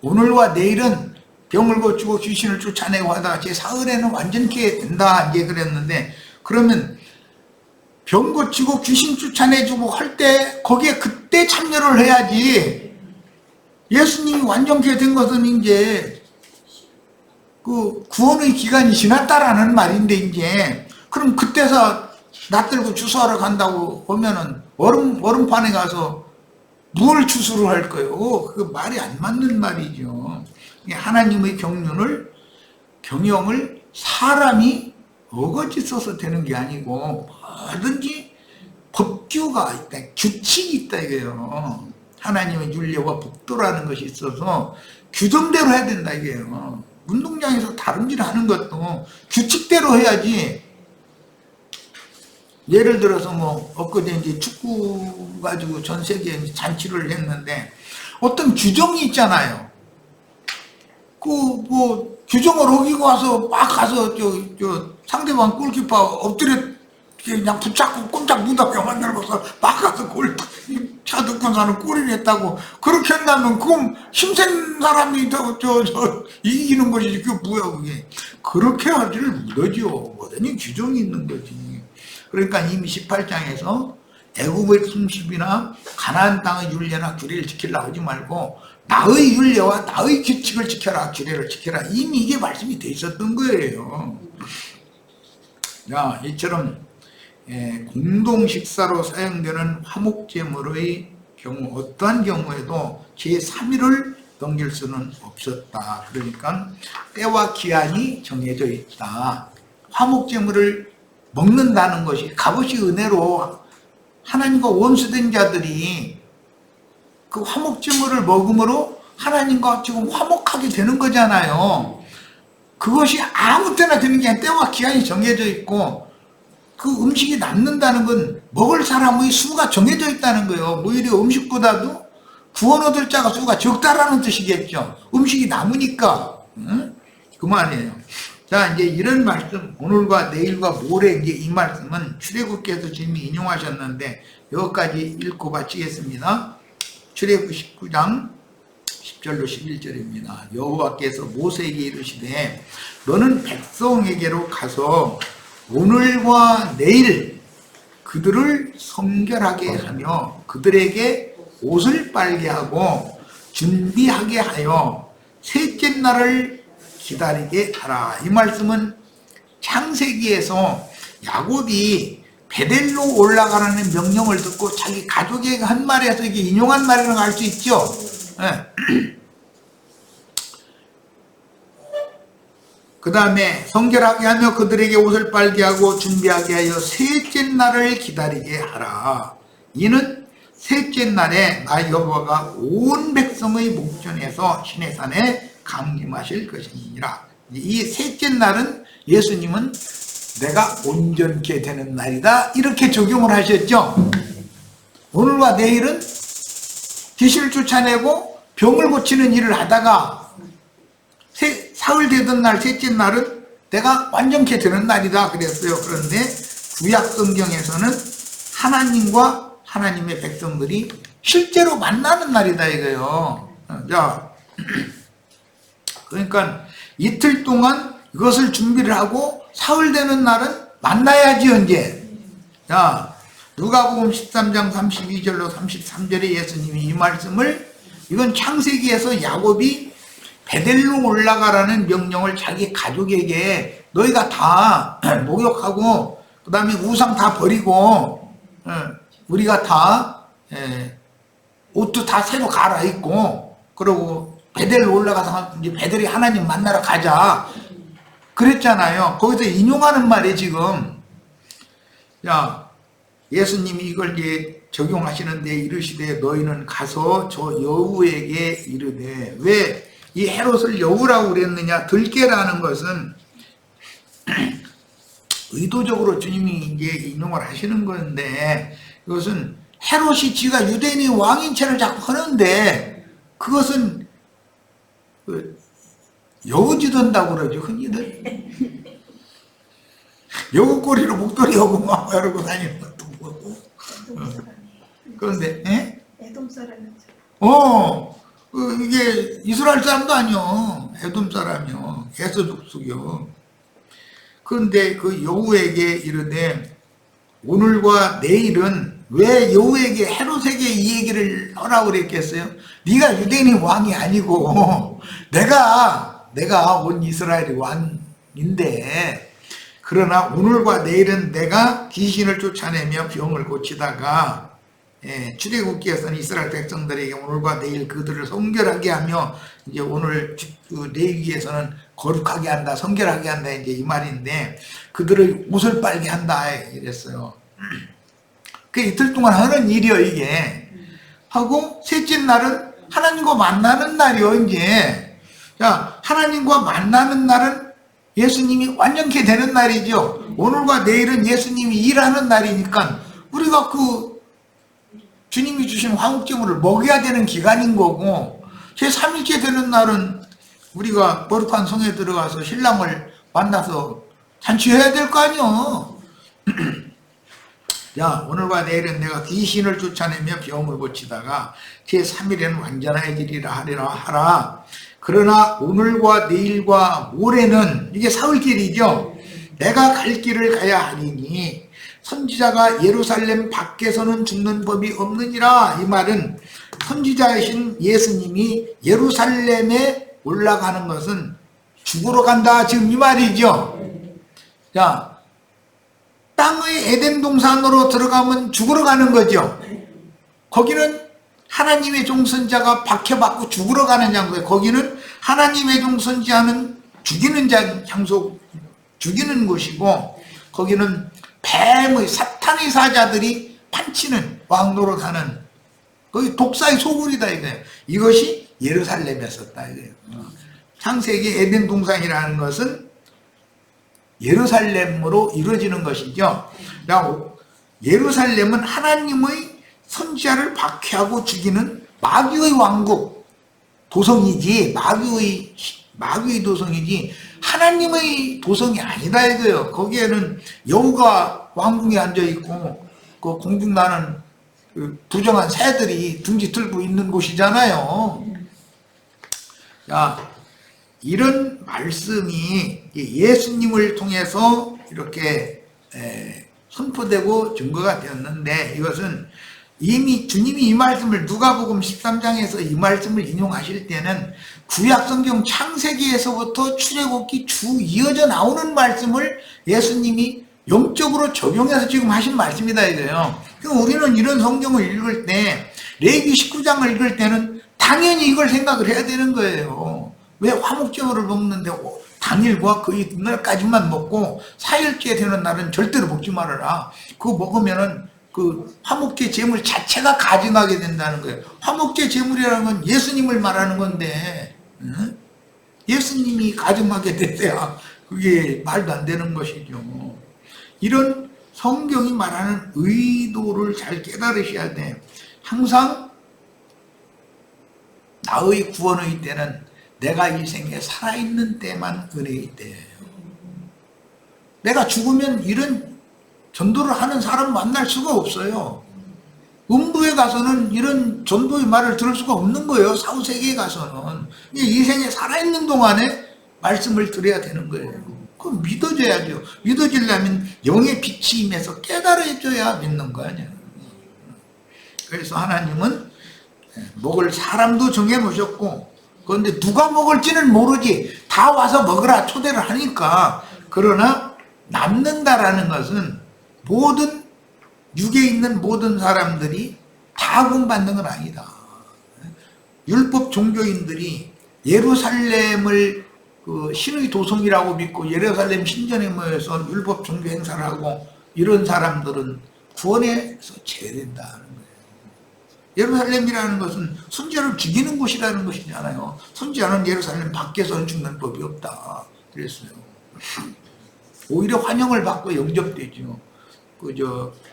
오늘과 내일은 병을 고치고 귀신을 쫓아내고 하다가 제 사흘에는 완전케 된다 이제 그랬는데, 그러면 병 고치고 귀신 쫓아내주고 할 때 거기에 그때 참여를 해야지. 예수님이 완전케 된 것은 이제 그 구원의 기간이 지났다라는 말인데, 이제 그럼 그때서 낯들고 주수하러 간다고 하면은 얼음판에 가서 뭘 주수를 할 거예요? 그 말이 안 맞는 말이죠. 하나님의 경영을 사람이 어거지 써서 되는 게 아니고 뭐든지 법규가 있다, 규칙이 있다 이게요. 하나님의 윤례와 법도라는 것이 있어서 규정대로 해야 된다 이게요. 운동장에서 다름질 하는 것도 규칙대로 해야지. 예를 들어서 뭐 엊그제 이제 축구 가지고 전 세계에 잔치를 했는데 어떤 규정이 있잖아요. 그 뭐 규정을 어기고 와서 막 가서 저 상대방 골키퍼 엎드려 그냥 붙잡고 꼼짝 무답게 만들고서 막 가서 골 차득권 사는 골을 했다고 그렇게 한다면 그럼 힘센 사람이 저 이기는 것이지. 그게 뭐야 그게. 그렇게 하지를 못하죠. 뭐든지 규정이 있는 거지. 그러니까 이미 18장에서 애굽의 풍습이나 가나안 땅의 율례나 규례를 지키려고 하지 말고 나의 율례와 나의 규칙을 지켜라, 규례를 지켜라. 이미 이게 말씀이 돼 있었던 거예요. 자, 이처럼 공동 식사로 사용되는 화목제물의 경우 어떠한 경우에도 제3일을 넘길 수는 없었다. 그러니까 때와 기한이 정해져 있다. 화목제물을 먹는다는 것이 값없이 은혜로 하나님과 원수된 자들이 그 화목제물을 먹음으로 하나님과 지금 화목하게 되는 거잖아요. 그것이 아무 때나 되는 게 아니라 때와 기한이 정해져 있고, 그 음식이 남는다는 건 먹을 사람의 수가 정해져 있다는 거예요. 오히려 음식보다도 구원 얻을 자가 수가 적다라는 뜻이겠죠. 음식이 남으니까. 그 말이에요. 자, 이제 이런 말씀, 오늘과 내일과 모레 이제 이 말씀은 출애굽께서 지금 인용하셨는데 여기까지 읽고 마치겠습니다. 출애굽 19장 10절로 11절입니다. 여호와께서 모세에게 이르시되 너는 백성에게로 가서 오늘과 내일 그들을 성결하게 하며 그들에게 옷을 빨게 하고 준비하게 하여 셋째 날을 기다리게 하라. 이 말씀은 창세기에서 야곱이 베델로 올라가라는 명령을 듣고 자기 가족에게 한 말에서 이게 인용한 말이라고 할 수 있죠. 네. 그 다음에 성결하게 하며 그들에게 옷을 빨게 하고 준비하게 하여 셋째 날을 기다리게 하라. 이는 셋째 날에 나 여호와가 온 백성의 목전에서 시내산에 강림하실 것이니라. 이 셋째 날은 예수님은 내가 온전케 되는 날이다 이렇게 적용을 하셨죠. 오늘과 내일은 귀신을 쫓아내고 병을 고치는 일을 하다가 사흘 되던 날 셋째 날은 내가 완전케 되는 날이다 그랬어요. 그런데 구약 성경에서는 하나님과 하나님의 백성들이 실제로 만나는 날이다 이거예요. 자, 그러니까 이틀 동안 이것을 준비를 하고 사흘 되는 날은 만나야지 언제. 자, 누가복음 13장 32절로 33절에 예수님이 이 말씀을, 이건 창세기에서 야곱이 베델로 올라가라는 명령을 자기 가족에게 너희가 다 목욕하고 그 다음에 우상 다 버리고 우리가 다 옷도 다 새로 갈아입고 그러고 베델로 올라가서 이제 베델이 하나님 만나러 가자 그랬잖아요. 거기서 인용하는 말이 지금, 야, 예수님이 이걸 이제 적용하시는데 이르시되 너희는 가서 저 여우에게 이르되, 왜 이 헤롯을 여우라고 그랬느냐? 들깨라는 것은 의도적으로 주님이 이제 인용을 하시는 건데, 이것은 헤롯이 지가 유대인의 왕인 채를 자꾸 하는데 그것은 여우짓한다고 그러죠, 흔히들. 여우꼬리로 목도리 하고 막 이러고 다니는 것도 보고. 그런데, 에돔 사람이죠. 이게 이스라엘 사람도 아니요. 에돔 사람이요. 에서 족속이요. 그런데 그 여우에게 이르되, 오늘과 내일은 왜 여우에게 헤롯에게 이 얘기를 하라고 그랬겠어요? 네가 유대인의 왕이 아니고 내가 온 이스라엘의 왕인데, 그러나 오늘과 내일은 내가 귀신을 쫓아내며 병을 고치다가 출애굽기에서는 이스라엘 백성들에게 오늘과 내일 그들을 성결하게 하며, 이제 오늘 레위기에서는 거룩하게 한다, 성결하게 한다, 이제 이 말인데, 그들을 옷을 빨게 한다 이랬어요. 그 이틀 동안 하는 일이요 이게. 하고 셋째 날은 하나님과 만나는 날이요 이제. 자, 하나님과 만나는 날은 예수님이 완전케 되는 날이죠. 오늘과 내일은 예수님이 일하는 날이니까 우리가 그 주님이 주신 화목제물을 먹여야 되는 기간인 거고, 제3일째 되는 날은 우리가 거룩한 성에 들어가서 신랑을 만나서 잔치해야 될 거 아니요. 야, 오늘과 내일은 내가 귀신을 쫓아내며 병을 고치다가 제3일에는 완전해지리라 하라. 그러나 오늘과 내일과 모레는, 이게 사흘길이죠. 내가 갈 길을 가야 하리니 선지자가 예루살렘 밖에서는 죽는 법이 없느니라. 이 말은 선지자이신 예수님이 예루살렘에 올라가는 것은 죽으러 간다, 지금 이 말이죠. 자, 땅의 에덴 동산으로 들어가면 죽으러 가는 거죠. 거기는 하나님의 종선자가 박해받고 죽으러 가는 장소예요. 거기는 하나님의 종선자는 죽이는 장소, 죽이는 곳이고, 거기는 뱀의 사탄의 사자들이 판치는 왕노릇하는, 거기 독사의 소굴이다 이거예요. 이것이 예루살렘에 섰다 이거예요. 창세기 에덴 동산이라는 것은 예루살렘으로 이루어지는 것이죠. 예루살렘은 하나님의 선지자를 박해하고 죽이는 마귀의 왕국 도성이지, 마귀의 도성이지 하나님의 도성이 아니다 이거예요. 거기에는 여우가 왕궁에 앉아 있고 그 공중나는 그 부정한 새들이 둥지 들고 있는 곳이잖아요. 자, 이런 말씀이 예수님을 통해서 이렇게 선포되고 증거가 되었는데, 이것은 이미 주님이 이 말씀을 누가복음 13장에서 이 말씀을 인용하실 때는 구약 성경 창세기에서부터 출애굽기 쭉 이어져 나오는 말씀을 예수님이 영적으로 적용해서 지금 하신 말씀이다 이거예요. 그럼 우리는 이런 성경을 읽을 때, 레위기 19장을 읽을 때는 당연히 이걸 생각을 해야 되는 거예요. 왜 화목제물을 먹는데 당일과 그 이날까지만 먹고 4일째 되는 날은 절대로 먹지 말아라. 그거 먹으면은 그 화목제 제물 자체가 가증하게 된다는 거예요. 화목제 제물이라는 건 예수님을 말하는 건데, 예수님이 가증하게 됐어야 그게 말도 안 되는 것이죠. 이런 성경이 말하는 의도를 잘 깨달으셔야 돼. 항상 나의 구원의 때는 내가 이 생에 살아있는 때만 은혜의 때예요. 내가 죽으면 이런 전도를 하는 사람 만날 수가 없어요. 음부에 가서는 이런 전도의 말을 들을 수가 없는 거예요. 사후세계에 가서는. 이 생에 살아있는 동안에 말씀을 드려야 되는 거예요. 그럼 믿어줘야죠. 믿어지려면 영의 빛이 임해서 깨달아줘야 믿는 거 아니에요. 그래서 하나님은 먹을 사람도 정해놓으셨고, 그런데 누가 먹을지는 모르지. 다 와서 먹으라 초대를 하니까. 그러나 남는다라는 것은 모든 육에 있는 모든 사람들이 다 구원받는 건 아니다. 율법 종교인들이 예루살렘을 신의 도성이라고 믿고 예루살렘 신전에 모여서 율법 종교 행사를 하고 이런 사람들은 구원에서 제외된다는 거예요. 예루살렘이라는 것은 선지자를 죽이는 곳이라는 것이잖아요. 선지자는 예루살렘 밖에서는 죽는 법이 없다 그랬어요. 오히려 환영을 받고 영접되죠.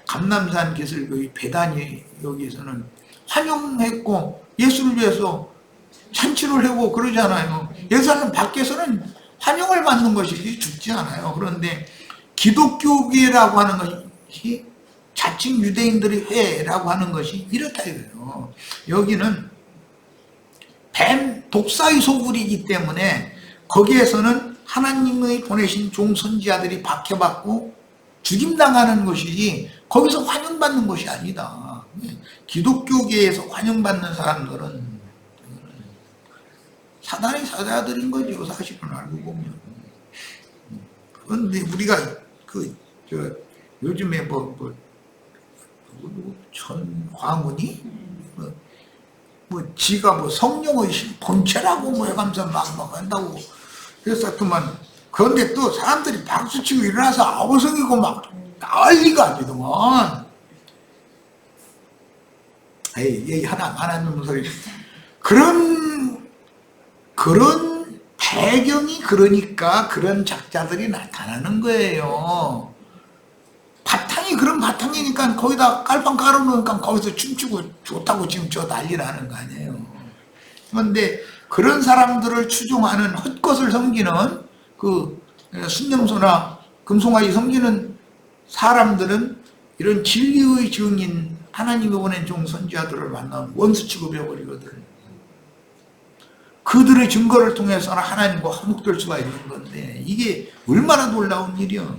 감람산 기슭의 베다니 여기에서는 환영했고 예수를 위해서 잔치를 하고 그러잖아요. 예루살렘 밖에서는 환영을 받는 것이지 죽지 않아요. 그런데 기독교계라고 하는 것이 자칭 유대인들의 회라고 하는 것이 이렇다 이거예요. 여기는 뱀 독사의 소굴이기 때문에 거기에서는 하나님의 보내신 종선지자들이 박해받고 죽임당하는 것이지 거기서 환영받는 것이 아니다. 기독교계에서 환영받는 사람들은 사단의 사자들인 거죠. 사실은 알고 보면. 그런데 우리가 요즘에 전화문이 지가 성령의 본체라고 해가면서 막 한다고 그래서 그만. 그런데 또 사람들이 박수치고 일어나서 아우성이고 막 난리가 아니더만. 얘기 하나 안 하는 소리. 그런 배경이 그러니까 그런 작자들이 나타나는 거예요. 바탕이 그런 바탕이니까 거기다 깔빵 깔아놓으니까 거기서 춤추고 좋다고 지금 저 난리 나는 거 아니에요. 그런데 그런 사람들을 추종하는 헛것을 섬기는 순념소나 금송아지 섬기는 사람들은 이런 진리의 증인 하나님이 보낸 종선지자들을 만나면 원수 취급해버리거든. 그들의 증거를 통해서는 하나님과 화목될 수가 있는 건데 이게 얼마나 놀라운 일이야.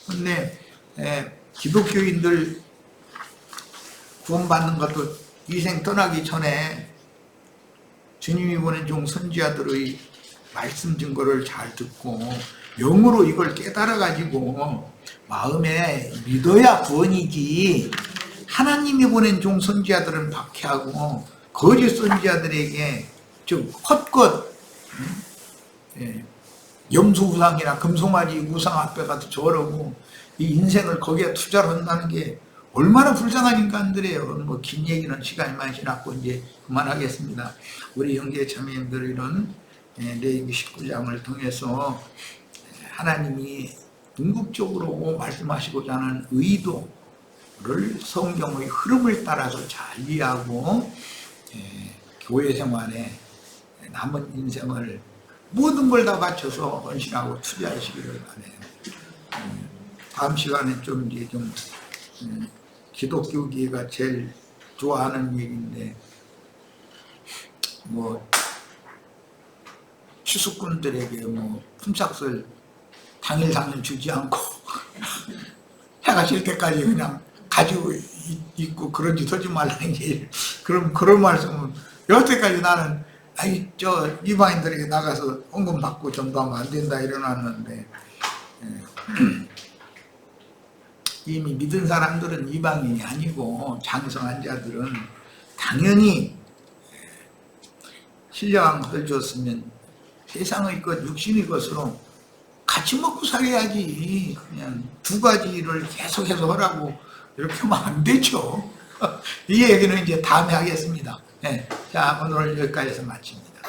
그런데 기독교인들 구원받는 것도 이 생 떠나기 전에 주님이 보낸 종 선지자들의 말씀 증거를 잘 듣고 영으로 이걸 깨달아 가지고 마음에 믿어야 구원이지. 하나님이 보낸 종 선지자들은 박해하고 거짓 선지자들에게 즉 헛것 염소 우상이나 금송아지 우상 앞에 가서 저러고 이 인생을 거기에 투자를 한다는 게 얼마나 불쌍한 인간들이에요. 긴 얘기는 시간이 많이 지났고 이제 그만하겠습니다. 우리 형제 자매님들 이런 레위기 19장을 통해서 하나님이 궁극적으로 말씀하시고자 하는 의도를 성경의 흐름을 따라서 잘 이해하고 교회 생활에 남은 인생을 모든 걸 다 바쳐서 헌신하고 투자하시기를 바라요. 다음 시간에 좀 기독교계가 제일 좋아하는 얘기인데 추수꾼들에게 품삯을 당일 주지 않고 해가 질 때까지 그냥 가지고 있고 그런 짓 하지 말라는 게 그런 말씀은 여태까지 나는 이방인들에게 나가서 헌금 받고 전도하면 안 된다 이러놨는데 이미 믿은 사람들은 이방인이 아니고 장성한 자들은 당연히 신령한 것을 줬으면 세상의 것, 육신의 것으로 같이 먹고 살아야지. 그냥 두 가지를 계속해서 하라고 이렇게 하면 안 되죠. 이 얘기는 이제 다음에 하겠습니다. 자, 오늘 여기까지 해서 마칩니다.